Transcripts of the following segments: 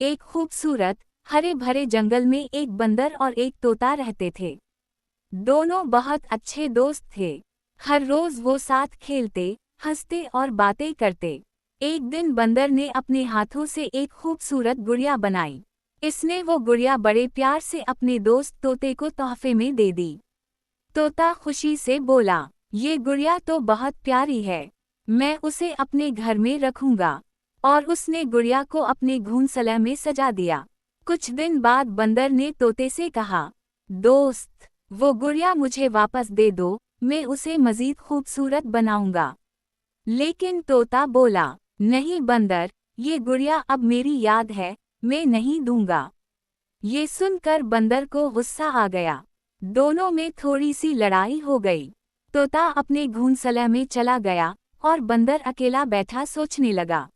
एक खूबसूरत हरे भरे जंगल में एक बंदर और एक तोता रहते थे। दोनों बहुत अच्छे दोस्त थे। हर रोज वो साथ खेलते, हंसते और बातें करते। एक दिन बंदर ने अपने हाथों से एक खूबसूरत गुड़िया बनाई। इसने वो गुड़िया बड़े प्यार से अपने दोस्त तोते को तोहफे में दे दी। तोता खुशी से बोला, ये गुड़िया तो बहुत प्यारी है, मैं उसे अपने घर में रखूंगा। और उसने गुड़िया को अपने घोंसले में सजा दिया। कुछ दिन बाद बंदर ने तोते से कहा, दोस्त, वो गुड़िया मुझे वापस दे दो, मैं उसे मजीद खूबसूरत बनाऊंगा। लेकिन तोता बोला, नहीं बंदर, ये गुड़िया अब मेरी याद है, मैं नहीं दूंगा। ये सुनकर बंदर को गुस्सा आ गया। दोनों में थोड़ी सी लड़ाई हो गई। तोता अपने घोंसले में चला गया और बंदर अकेला बैठा सोचने लगा।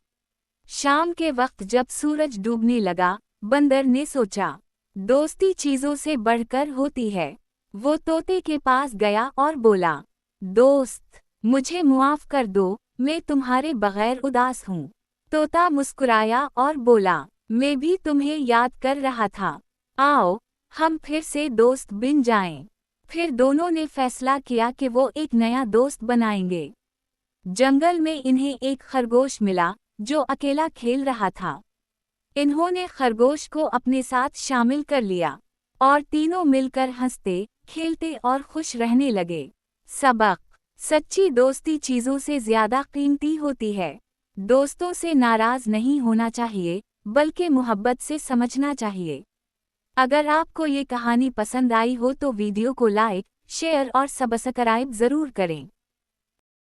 शाम के वक्त जब सूरज डूबने लगा, बंदर ने सोचा, दोस्ती चीजों से बढ़कर होती है। वो तोते के पास गया और बोला, दोस्त, मुझे मुआफ कर दो, मैं तुम्हारे बगैर उदास हूँ। तोता मुस्कुराया और बोला, मैं भी तुम्हें याद कर रहा था। आओ, हम फिर से दोस्त बन जाएं। फिर दोनों ने फैसला किया कि वो एक नया दोस्त बनाएंगे। जंगल में इन्हें एक खरगोश मिला, जो अकेला खेल रहा था। इन्होंने खरगोश को अपने साथ शामिल कर लिया और तीनों मिलकर हंसते, खेलते और खुश रहने लगे। सबक: सच्ची दोस्ती चीजों से ज्यादा कीमती होती है। दोस्तों से नाराज नहीं होना चाहिए, बल्कि मोहब्बत से समझना चाहिए। अगर आपको ये कहानी पसंद आई हो तो वीडियो को लाइक, शेयर और सब्सक्राइब जरूर करें।